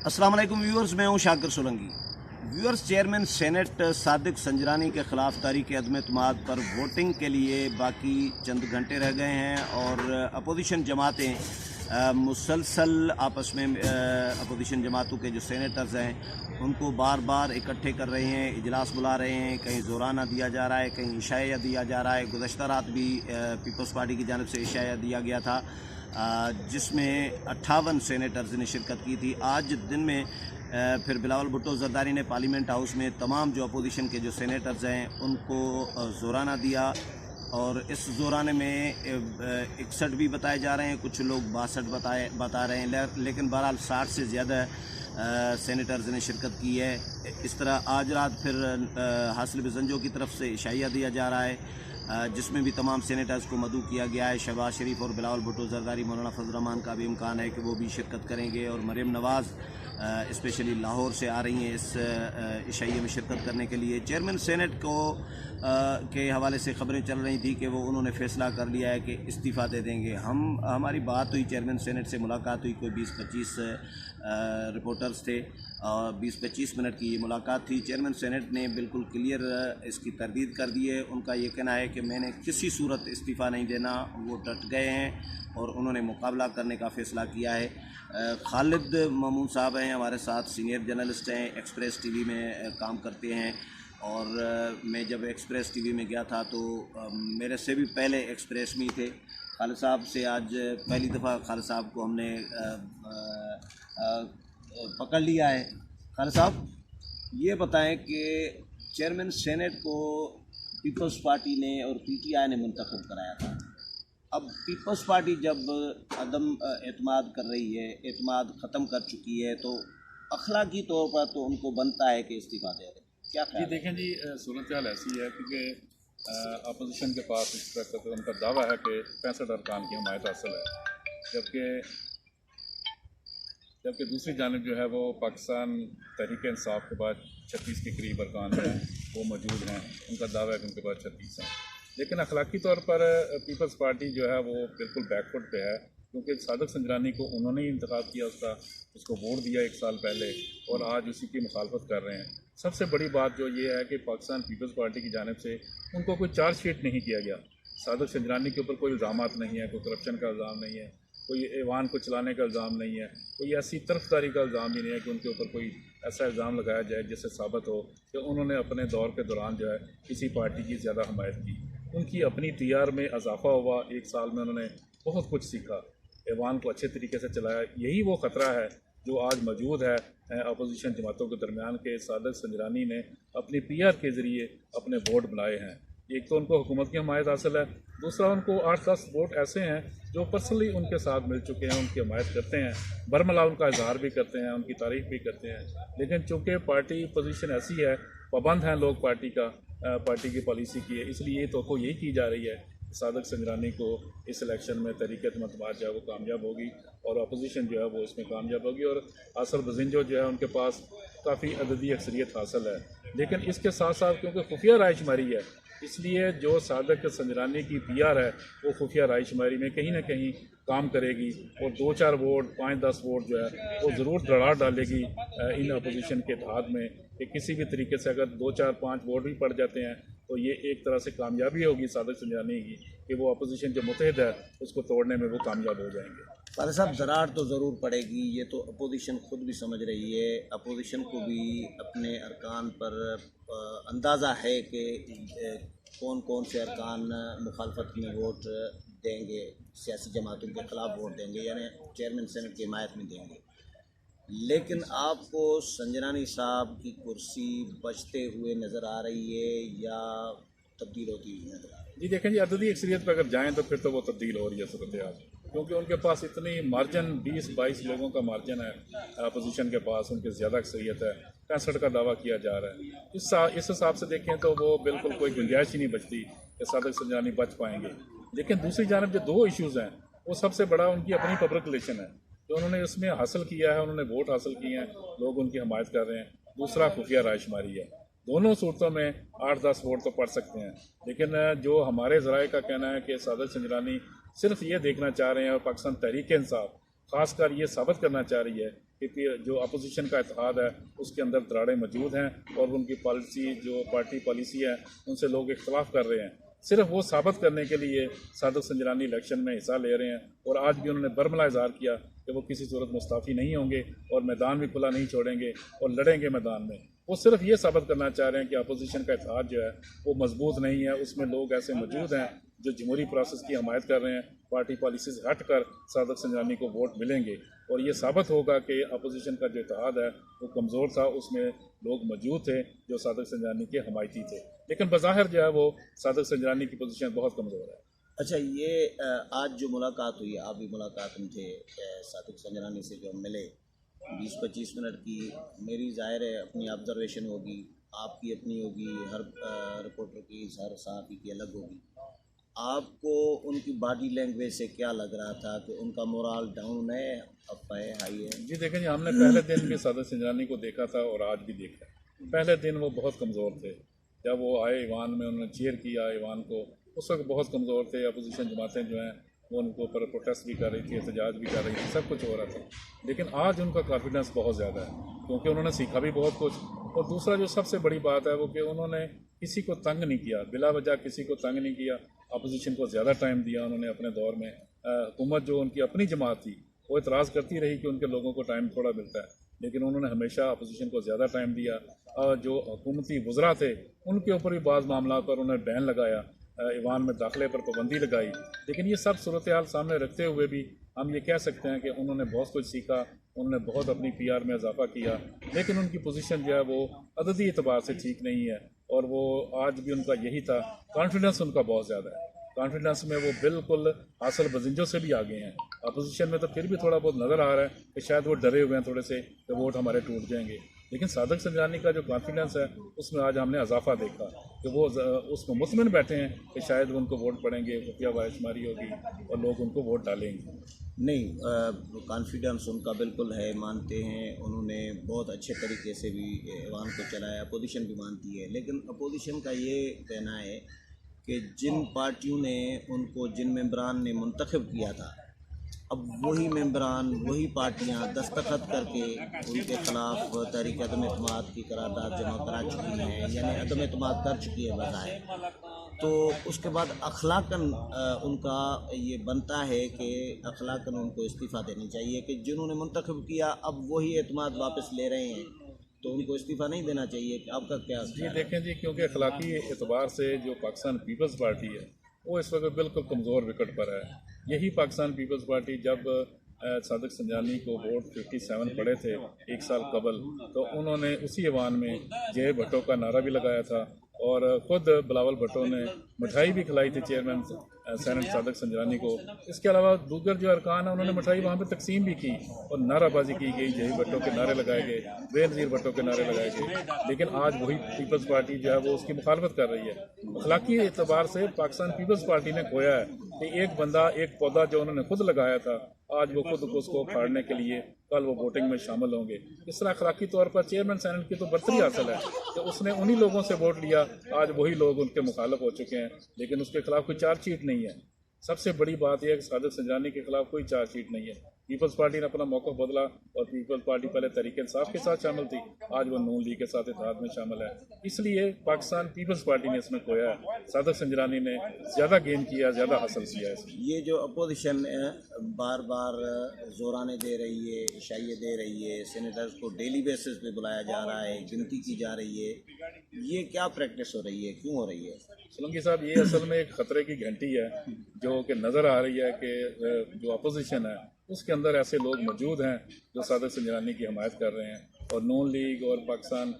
अस्सलाम वालेकुम व्यूअर्स, मैं हूं Shakir Solanki. Viewers, chairman senate Sadiq Sanjrani के ख़िलाफ़ तारीख़ अदम एतमाद पर वोटिंग के लिए बाकी चंद घंटे रह गए हैं और अपोजिशन जमातें मुसलसल आपस में अपोजिशन जमातों के जो सेनेटर्स हैं उनको बार बार इकट्ठे कर रहे हैं, इजलास बुला रहे हैं। कहीं ज़ोराना दिया जा रहा है, कहीं इशाया दिया जा रहा है। गुज़श्ता रात भी पीपल्स पार्टी की जानिब से इशाया दिया गया था जिसमें 58 सेनेटर्स ने शिरकत की थी। आज दिन में फिर बिलावल भुट्टो जरदारी ने पार्लियामेंट हाउस में तमाम जो अपोजिशन के जो सेनेटर्स हैं उनको ज़ोराना दिया और इस ज़ोराने में 61 भी बताए जा रहे हैं, कुछ लोग 62 बता रहे हैं, लेकिन बहरहाल 60 से ज़्यादा सेनेटर्स ने शिरकत की है। इस तरह आज रात फिर हासिल बिजंजो की तरफ से इशाया दिया जा रहा है जिसमें भी तमाम सेनेटर्स को मदऊ किया गया है। शहबाज शरीफ और बिलावल भुट्टो जरदारी, मौलाना फजल रहमान का भी इम्कान है कि वो भी शिरकत करेंगे और मरीम नवाज़ स्पेशली लाहौर से आ रही हैं इस इशाइये में शिरकत करने के लिए। चेयरमैन सेनेट को के हवाले से खबरें चल रही थी कि वो उन्होंने फ़ैसला कर लिया है कि इस्तीफ़ा दे देंगे। हमारी बात हुई, चेयरमैन सेनेट से मुलाकात हुई, कोई 20-25 रिपोर्टर्स थे और 20-25 मिनट की ये मुलाकात थी। चेयरमैन सेनेट ने बिल्कुल क्लियर इसकी तरदीद कर दी है। उनका ये कहना है कि मैंने किसी सूरत इस्तीफ़ा नहीं देना। वो डट गए हैं और उन्होंने मुकाबला करने का फ़ैसला किया है। खालिद मामून साहब हैं हमारे साथ, सीनियर जर्नलिस्ट हैं, एक्सप्रेस टीवी में काम करते हैं और मैं जब एक्सप्रेस टीवी में गया था तो मेरे से भी पहले एक्सप्रेस में थे। खालिद साहब से आज पहली दफ़ा खालिद साहब को हमने पकड़ लिया है। खालिद साहब, ये बताएं कि चेयरमैन सेनेट को पीपल्स पार्टी ने और पीटीआई ने मुंतखब कराया था। अब पीपल्स पार्टी जब अदम एतमाद कर रही है, एतमाद ख़त्म कर चुकी है, तो अखलाकी तौर पर तो उनको बनता है कि इस्तीफ़ा दे दें। क्या जी देखें जी, सूरत हाल ऐसी है क्योंकि अपोजिशन के पास इस तरह का उनका दावा है कि 65 अरकान की हमायत हासिल है, जबकि दूसरी जानब जो है वो पाकिस्तान तहरीक इंसाफ के बाद 36 के करीब अरकान हैं वो मौजूद हैं। उनका दावा है कि उनके पास 36 हैं, लेकिन अखलाकी तौर पर पीपल्स पार्टी जो है वो बिल्कुल बैकफुट पे है क्योंकि सादिक संजरानी को उन्होंने ही इंतखाब किया, उसको वोट दिया 1 साल पहले और आज उसी की मुखालफत कर रहे हैं। सबसे बड़ी बात जो ये है कि पाकिस्तान पीपल्स पार्टी की जानिब से उनको कोई चार्जशीट नहीं किया गया। सादिक संजरानी के ऊपर कोई इल्ज़ामात नहीं है, कोई करप्शन का इल्ज़ाम नहीं है, कोई ऐवान को चलाने का इल्ज़ाम नहीं है, कोई ऐसी तरफदारी का इल्ज़ाम भी नहीं है कि उनके ऊपर कोई ऐसा इल्ज़ाम लगाया जाए जिससे साबित हो कि उन्होंने अपने दौर के दौरान जो है किसी पार्टी की ज़्यादा हमायत की। उनकी अपनी टीआर में इजाफा हुआ, 1 साल में उन्होंने बहुत कुछ सीखा, ऐवान को अच्छे तरीके से चलाया। यही वो ख़तरा है जो आज मौजूद है अपोजिशन जमातों के दरमियान के सादिक संजरानी ने अपनी पीआर के ज़रिए अपने वोट बनाए हैं। एक तो उनको हुकूमत की हमायत हासिल है, दूसरा उनको 8-10 वोट ऐसे हैं जो पर्सनली उनके साथ मिल चुके हैं, उनकी हमायत करते हैं, बरमला उनका इजहार भी करते हैं, उनकी तारीफ़ भी करते हैं। लेकिन चूँकि पार्टी पोजीशन ऐसी है, पाबंद हैं लोग पार्टी की पॉलिसी की है, इसलिए तो यही की जा रही है सादिक संजरानी को इस इलेक्शन में तहरीक एतमाद जो है वो कामयाब होगी और अपोजिशन जो है वो इसमें कामयाब होगी और हासिल बिजंजो जो है उनके पास काफ़ी अददी अक्सरियत हासिल है। लेकिन इसके साथ साथ क्योंकि खुफिया रायशुमारी है, इसलिए जो सादिक संजरानी की पीआर है वो खुफिया रायशुमारी में कहीं ना कहीं काम करेगी और 2-4 वोट, 5-10 वोट जो है वो ज़रूर दरार डालेगी इन अपोजिशन के इत्तेहाद में कि किसी भी तरीके से अगर 2-4-5 वोट भी पड़ जाते हैं तो ये एक तरह से कामयाबी होगी सादिक संजरानी की कि वो अपोजिशन जो मुतहद है उसको तोड़ने में वो कामयाब हो जाएंगे। खालिद साहब, दरार तो ज़रूर पड़ेगी, ये तो अपोजिशन खुद भी समझ रही है। अपोजिशन को भी अपने अरकान पर अंदाज़ा है कि कौन कौन से अरकान मुखालफत में वोट देंगे, सियासी जमातों के ख़िलाफ़ वोट देंगे, यानी चेयरमैन सेनेट की हिमायत में देंगे। लेकिन आपको संजरानी साहब की कुर्सी बचते हुए नज़र आ रही है या तब्दील होती हुई नज़र आ रही है? जी देखें जी, अददी अक्सरियत पर अगर जाएँ तो फिर तो वो तब्दील हो रही है सूरत हाल, क्योंकि उनके पास इतनी मार्जिन 20-22 लोगों का मार्जिन है अपोजिशन के पास, उनकी ज़्यादा अक्सरियत है। 65 का दावा किया जा रहा है। इस हिसाब से देखें तो वो बिल्कुल कोई गुंजाइश ही नहीं बचती कि सादिक संजरानी बच पाएंगे। लेकिन दूसरी जानब जो 2 इशूज़ हैं वो सबसे बड़ा उनकी अपनी पब्लिक रिलेशन है जो उन्होंने उसमें हासिल किया है, उन्होंने वोट हासिल किए हैं, लोग उनकी हमायत कर रहे हैं। दूसरा खुफिया रायशुमारी है। दोनों सूरतों में 8-10 वोट तो पड़ सकते हैं, लेकिन जो हमारे ज़राए का कहना है कि सादिक संजरानी सिर्फ ये देखना चाह रहे हैं और पाकिस्तान तहरीक इंसाफ खासकर ये साबित करना चाह रही है कि जो अपोजिशन का इत्तेहाद है उसके अंदर दरारें मौजूद हैं और उनकी पॉलिसी जो पार्टी पॉलिसी है उनसे लोग इख्तलाफ कर रहे हैं। सिर्फ वो साबित करने के लिए सादिक संजरानी इलेक्शन में हिस्सा ले रहे हैं और आज भी उन्होंने बरमला इज़हार किया कि वो किसी सूरत मुस्ताफ़ी नहीं होंगे और मैदान भी खुला नहीं छोड़ेंगे और लड़ेंगे मैदान में। वो सिर्फ ये साबित करना चाह रहे हैं कि अपोजिशन का इत्तेहाद जो है वो मजबूत नहीं है, उसमें लोग ऐसे मौजूद हैं जो जमहूरी प्रोसेस की हमायत कर रहे हैं, पार्टी पॉलिसी से हट कर सादिक संजरानी को वोट मिलेंगे और ये साबित होगा कि अपोजिशन का जो इत्तेहाद है वो कमज़ोर था, उसमें लोग मौजूद थे जो सादिक संजरानी के हमायती थे, लेकिन बज़ाहिर जो है वो सादिक संजरानी की पोजीशन बहुत कमज़ोर है। अच्छा, ये आज जो मुलाकात हुई, आप भी मुलाकात में थे सादिक संजरानी से जो मिले 20-25 मिनट की, मेरी ज़ाहिर है अपनी ऑब्जर्वेशन होगी, आपकी अपनी होगी, हर रिपोर्टर की, हर सहाफ़ी की अलग होगी। आपको उनकी बॉडी लैंग्वेज से क्या लग रहा था कि उनका मोरल डाउन है, अप है, हाई है? जी देखें जी, हमने पहले दिन भी सादिक संजरानी को देखा था और आज भी देखा। पहले दिन वो बहुत कमज़ोर थे, जब वो आए ईवान में, उन्होंने चेयर किया ईवान को, उस वक्त बहुत कमज़ोर थे। अपोजिशन जमातें जो हैं वो उनके ऊपर प्रोटेस्ट भी कर रही थी, एहतजाज भी कर रही थी, सब कुछ हो रहा था, लेकिन आज उनका कॉन्फिडेंस बहुत ज़्यादा है क्योंकि उन्होंने सीखा भी बहुत कुछ। और दूसरा जो सबसे बड़ी बात है वो कि उन्होंने किसी को तंग नहीं किया, बिला वजह किसी को तंग नहीं किया। अपोजिशन को ज़्यादा टाइम दिया उन्होंने अपने दौर में। हुकूमत जो उनकी अपनी जमात थी वो इतराज़ करती रही कि उनके लोगों को टाइम थोड़ा मिलता है, लेकिन उन्होंने हमेशा अपोजिशन को ज़्यादा टाइम दिया। जो हुकूमती वज़रा थे उनके ऊपर भी बाज़ मामला पर उन्होंने बैन लगाया, ईवान में दाखिले पर पाबंदी लगाई, लेकिन ये सब सूरत हाल सामने रखते हुए भी हम ये कह सकते हैं कि उन्होंने बहुत कुछ सीखा, उन्होंने बहुत अपनी PR में इजाफा किया, लेकिन उनकी पोजीशन जो है वो अददी एतबार से ठीक नहीं है और वो आज भी उनका यही था। कॉन्फिडेंस उनका बहुत ज़्यादा है, कॉन्फिडेंस में वो बिल्कुल हासिल बजिंजों से भी आगे हैं। अपोजिशन में तो फिर भी थोड़ा बहुत नज़र आ रहा है कि शायद वो डरे हुए हैं थोड़े से कि वोट हमारे टूट जाएंगे, लेकिन सादिक संजरानी का जो कॉन्फिडेंस है उसमें आज हमने इजाफा देखा कि वो उसमें मुतमिन बैठे हैं कि शायद वो उनको वोट पड़ेंगे, खुफिया वायशुमारी होगी और लोग उनको वोट डालेंगे। नहीं, कॉन्फिडेंस उनका बिल्कुल है, मानते हैं, उन्होंने बहुत अच्छे तरीके से भी ऐवान को चलाया, अपोजिशन भी मानती है, लेकिन अपोजिशन का ये कहना है कि जिन पार्टियों ने उनको, जिन मेंबरान ने मुंतखब किया था, अब वही मेंबरान, वही पार्टियां दस्तखत करके उनके ख़िलाफ़ तहरीक अदम एतमाद की करारदाद जमा करा चुकी हैं, यानी अदम एतमाद कर चुकी है बज़ाहिर। तो उसके बाद अखलाकन उनका ये बनता है कि अखलाकन उनको इस्तीफ़ा देनी चाहिए कि जिन्होंने मुंतखब किया अब वही एतमाद वापस ले रहे हैं, तो उनको इस्तीफ़ा नहीं देना चाहिए। आपका क्या? जी देखें जी, क्योंकि अखलाकी एतबार से जो पाकिस्तान पीपल्स पार्टी है वो इस वक्त बिल्कुल कमज़ोर विकेट पर है। यही पाकिस्तान पीपल्स पार्टी जब सादिक संजरानी को वोट 57 पड़े थे एक साल कबल, तो उन्होंने उसी ईवान में जे भट्टो का नारा भी लगाया था और ख़ुद बिलावल भट्टो ने मिठाई भी खिलाई थी चेयरमैन सेनेट सादिक संजरानी को। इसके अलावा दूसर जो अरकान है उन्होंने मिठाई वहाँ पे तकसीम भी की और नाराबाजी की गई, जही भट्टो के नारे लगाए गए, बेनज़ीर भट्टो के नारे लगाए गए, लेकिन आज वही पीपल्स पार्टी जो है वो उसकी मुखालफत कर रही है। अखलाकी एतबार से पाकिस्तान पीपल्स पार्टी ने खोया है कि एक बंदा, एक पौधा जो उन्होंने खुद लगाया था, आज वो खुद उसको उखाड़ने के लिए कल वो वोटिंग में शामिल होंगे। इस तरह अखलाकी तौर पर चेयरमैन सेनेट की तो बर्तरी हासिल है कि उसने उन्हीं लोगों से वोट लिया, आज वही लोग उनके मुखालिफ हो चुके हैं, लेकिन उसके खिलाफ कोई चार्जशीट नहीं है। सबसे बड़ी बात यह है कि सादिक संजरानी के खिलाफ कोई चार्जशीट नहीं है। पीपल्स पार्टी ने अपना मौक़िफ़ बदला और पीपल्स पार्टी पहले तहरीक इंसाफ के साथ शामिल थी, आज वो नून लीग के साथ इत्तेहाद में शामिल है, इसलिए पाकिस्तान पीपल्स पार्टी ने इसमें खोया है। सादिक संजरानी ने ज़्यादा गेन किया, ज़्यादा हासिल किया है। ये जो अपोजिशन बार बार जोराने दे रही है, इशाइये दे रही है, सेनेटर्स को डेली बेसिस पे बुलाया जा रहा है, गिनती की जा रही है, ये क्या प्रैक्टिस हो रही है, क्यों हो रही है? सोलंकी साहब, ये असल में एक ख़तरे की घंटी है जो कि नज़र आ रही है कि जो अपोजिशन है उसके अंदर ऐसे लोग मौजूद हैं जो सादिक संजरानी की हमायत कर रहे हैं और नून लीग और पाकिस्तान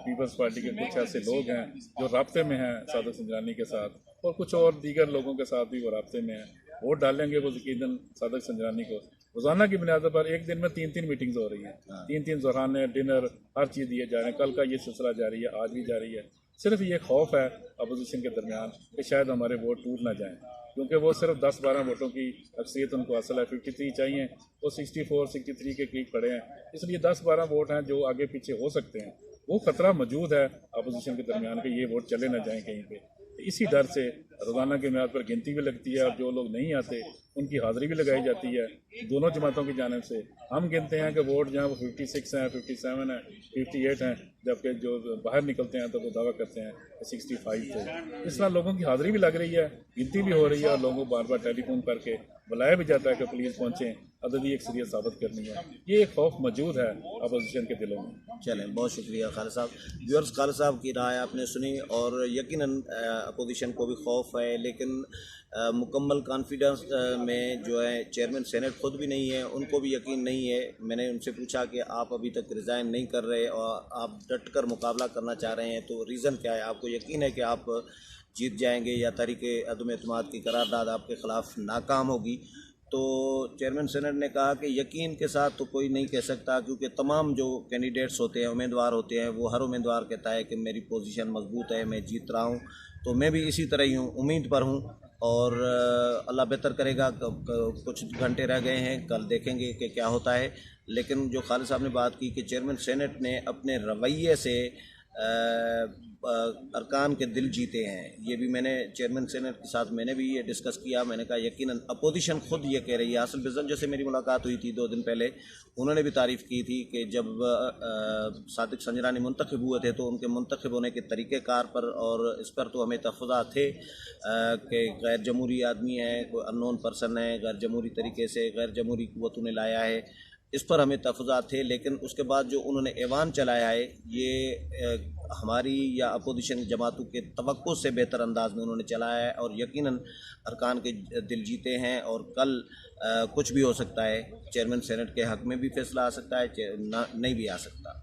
पीपल्स पार्टी के कुछ ऐसे लोग हैं जो राब्ते में हैं सादिक संजरानी के साथ और कुछ और दीगर लोगों के साथ भी वो राब्ते में हैं। वोट डालेंगे वो यकीनन सादिक संजरानी को। रोज़ाना की बुनियाद पर एक दिन में 3-3 मीटिंग्स हो रही हैं, 3-3 ज़ोराने, डिनर, हर चीज़ दिए जा रहे हैं। कल का ये सिलसिला जारी है, आज भी जारी है। सिर्फ ये खौफ है अपोजिशन के दरमियान कि शायद हमारे वोट टूट ना जाएं, क्योंकि वो सिर्फ 10-12 वोटों की अक्सरियत उनको हासिल है, 53 चाहिए, वो 64-63 के करीब खड़े हैं, इसलिए 10-12 वोट हैं जो आगे पीछे हो सकते हैं। वो खतरा मौजूद है अपोजिशन के दरमियान कि ये वोट चले ना जाएं कहीं पे। इसी डर से रोज़ाना की बुनियाद पर गिनती भी लगती है और जो लोग नहीं आते उनकी हाज़िरी भी लगाई जाती है दोनों जमातों की जानिब से। हम गिनते हैं कि वोट जहाँ वो 56 हैं, 57 हैं, 58 हैं, जबकि जो बाहर निकलते हैं तो वो दावा करते हैं कि 65 थे। इस तरह लोगों की हाज़िरी भी लग रही है, गिनती भी हो रही है और लोगों को बार बार टेलीफोन करके बुलाया भी जाता है कि पुलिस पहुँचें, अददी अक्सरियत साबित करनी है। ये एक खौफ मौजूद है अपोजिशन के दिलों में। चलें, बहुत शुक्रिया खालिद साहब। व्यूअर्स, खालिद साहब की राय आपने सुनी और यकीनन अपोजिशन को भी खौफ है, लेकिन मुकम्मल कॉन्फिडेंस में जो है चेयरमैन सेनेट खुद भी नहीं है, उनको भी यकीन नहीं है। मैंने उनसे पूछा कि आप अभी तक रिज़ाइन नहीं कर रहे और आप डट कर मुकाबला करना चाह रहे हैं, तो रीज़न क्या है? आपको यकीन है कि आप जीत जाएंगे या तहरीक अदम एतमाद की करारदाद आपके ख़िलाफ़ नाकाम होगी? तो चेयरमैन सेनेट ने कहा कि यकीन के साथ तो कोई नहीं कह सकता, क्योंकि तमाम जो कैंडिडेट्स होते हैं, उम्मीदवार होते हैं, वो हर उम्मीदवार कहता है कि मेरी पोजीशन मजबूत है, मैं जीत रहा हूं। तो मैं भी इसी तरह ही हूँ, उम्मीद पर हूँ और अल्लाह बेहतर करेगा। कुछ घंटे रह गए हैं, कल देखेंगे कि क्या होता है। लेकिन जो खालिद साहब ने बात की कि चेयरमैन सेनेट ने अपने रवैये से अरकान के दिल जीते हैं, ये भी मैंने चेयरमैन सेनेट के साथ मैंने भी ये डिस्कस किया। मैंने कहा यकीनन अपोजिशन खुद ये कह रही है। हासिल बिज़न जैसे मेरी मुलाकात हुई थी 2 दिन पहले, उन्होंने भी तारीफ़ की थी कि जब सादिक संजरानी मुंतखब हुए थे तो उनके मुंतखब होने के तरीक़ेकार पर और इस पर तो हमें तहफ़्फ़ुज़ात थे कि गैर जमहूरी आदमी है, कोई अननोन पर्सन है, गैर जमहूरी तरीके से गैर जमहूरी क़ुव्वतों ने लाया है, इस पर हमें तहफ़्फ़ुज़ात थे। लेकिन उसके बाद जो उन्होंने ऐवान चलाया है, ये हमारी या अपोजिशन जमातों के तवक्को से बेहतर अंदाज में उन्होंने चलाया है और यकीनन अरकान के दिल जीते हैं। और कल कुछ भी हो सकता है, चेयरमैन सेनेट के हक़ में भी फैसला आ सकता है, नहीं भी आ सकता।